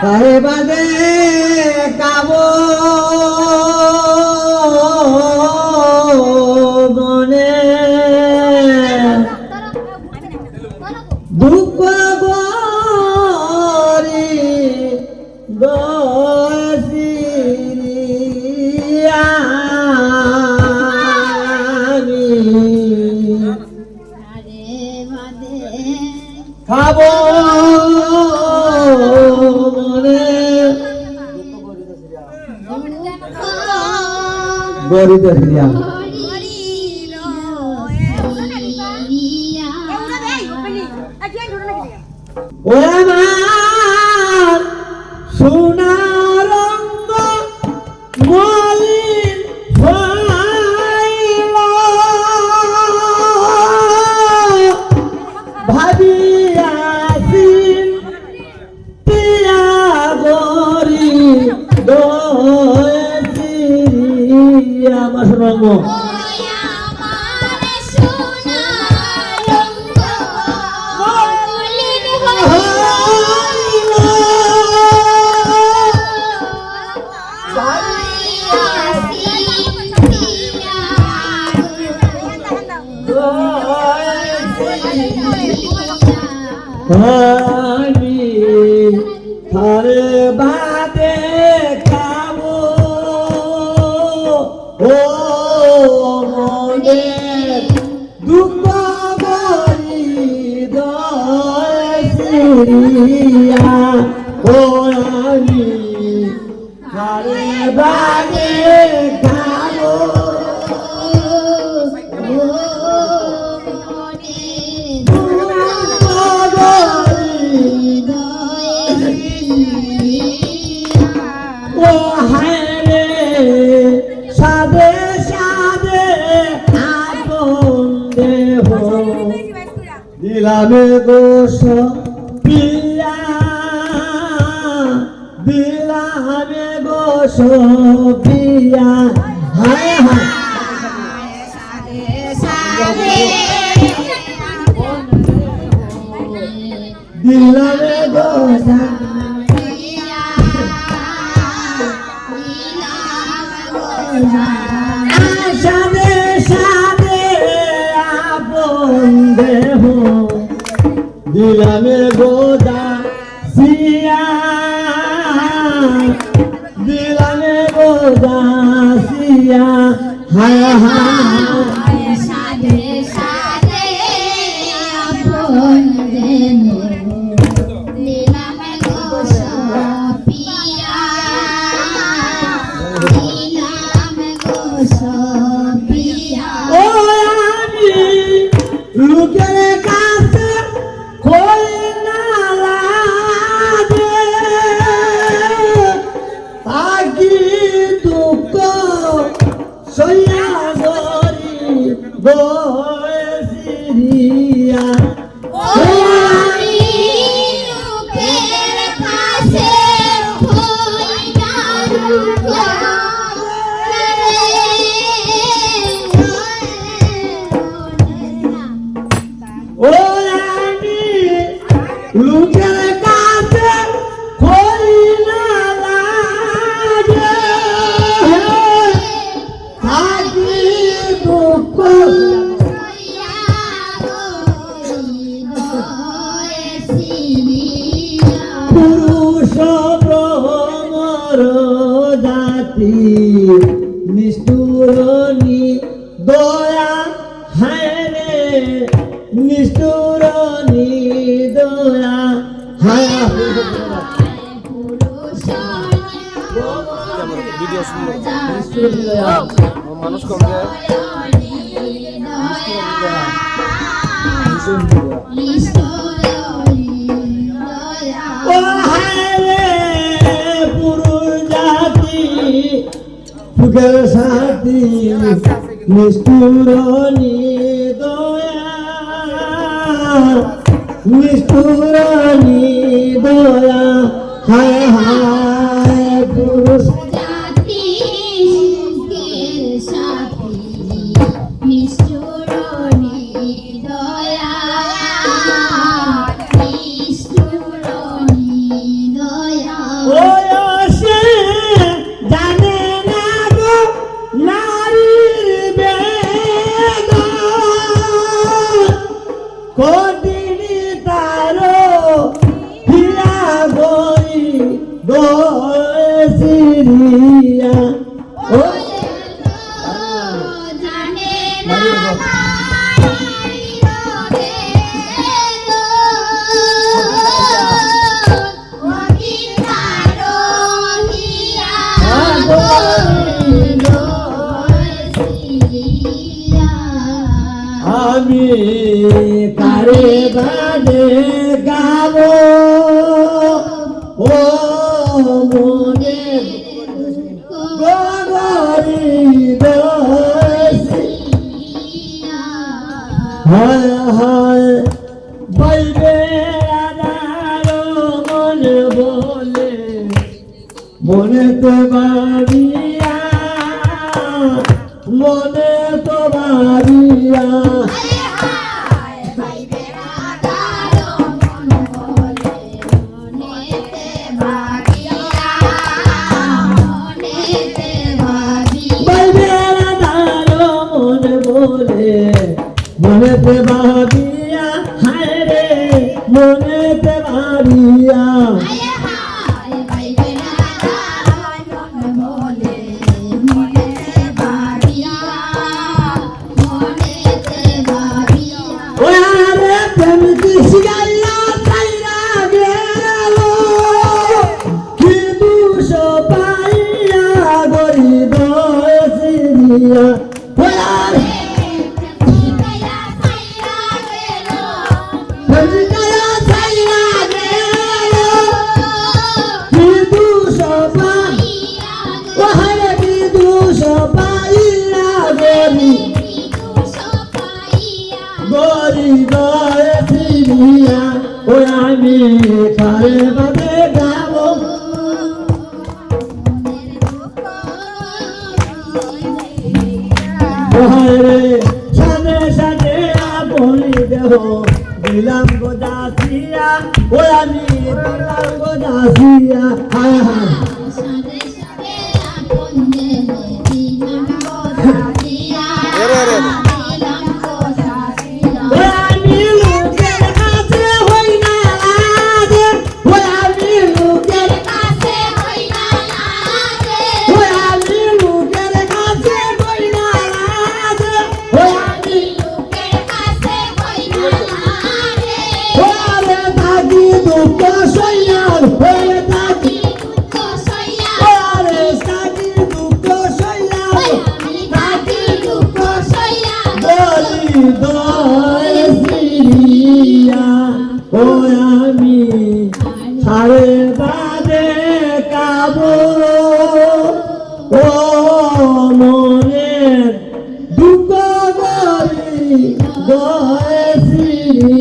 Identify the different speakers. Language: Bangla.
Speaker 1: কারে বাদে কাবো মনে দুঃখ গরি গসিরিয়া খাবো গরিব সিরিয়া ও আমার সোনার রঙ মলিন হইল ভাবিয়াছি পিয়া গরি দোয়া আমার সোনার রঙ আমি থারে বাদে খাবো ও মনে দুঃখ গরি দয়া ও আমি থারে বাদে খাবো সাদে সাদে আপন দেহ দিলামে গোস পিয়া দিলামে গোস পিয়া হায় হায় দিলামে গোস সাদে সাদে আপন দেহ দিলামে গোদা সিয়া দিলামে গোদা সিয়া হায় হায়
Speaker 2: সাদে সাদে আপন দেহ দিলামে গোস পিয়া
Speaker 1: ও আমি লোকের কাছে কই না লাগে আগি দুঃখ সইয়া গরি বসিরিয়া ও আমি লোকের কাছে কই না লাগে থাকি দুঃখ পুরুষ ভ্রমর জাতি নিষ্ঠুরনি দয়া হায় রে নিষ্ঠুরনি দয়া হায়
Speaker 3: ভিডিও শুনলো মানুষ কম
Speaker 1: ও হায় রে পুরুষ জাতি সুখের সাথী নিষ্ঠুরনি দয়া নিষ্ঠুরনি দয়া হায় হায় পুরুষ
Speaker 2: জাতি সুখের সাথী নিষ্ঠুর দয়া
Speaker 1: কারে বাদে গাবো ও মনে গগরি দোষী হায় হায় বলবে আদারো মন বলে মনে তো বাড়িয়া মনে তো বাড়িয়া বলবে আদারো মন বলে মনে তো বাড়িয়া হায় রে মনে তো বাড়িয়া ওরে প্রেম কি শিগাইয়া চাইরা গেল কি দুষ পাইয়া গরি দোষিয়া ওরে প্রেম শিগাইয়া চাইরা গেল কি দুষ পাইয়া ওরে কি দুষ পাইয়া গরি গরি দোষিয়া ও আমি কারে বাদে গাবো রে সানে সানে আপনি দেহ দিলাম গো দাসিয়া ও আমি দিলাম গো দাসিয়া হায় হায় ও আমি লোকের কাছে হই না লাজে ও আমি লোকের ও আমি লোকের কাছে হই না লাজে ও আমি ওরে থাকি দুঃখ সইয়া ওরে থাকি ওরে থাকি দুঃখ সইয়া গরি দোষিয়া ও আমি সারে বাদে কাবো ও মনে দুঃখ গরি দোষিয়া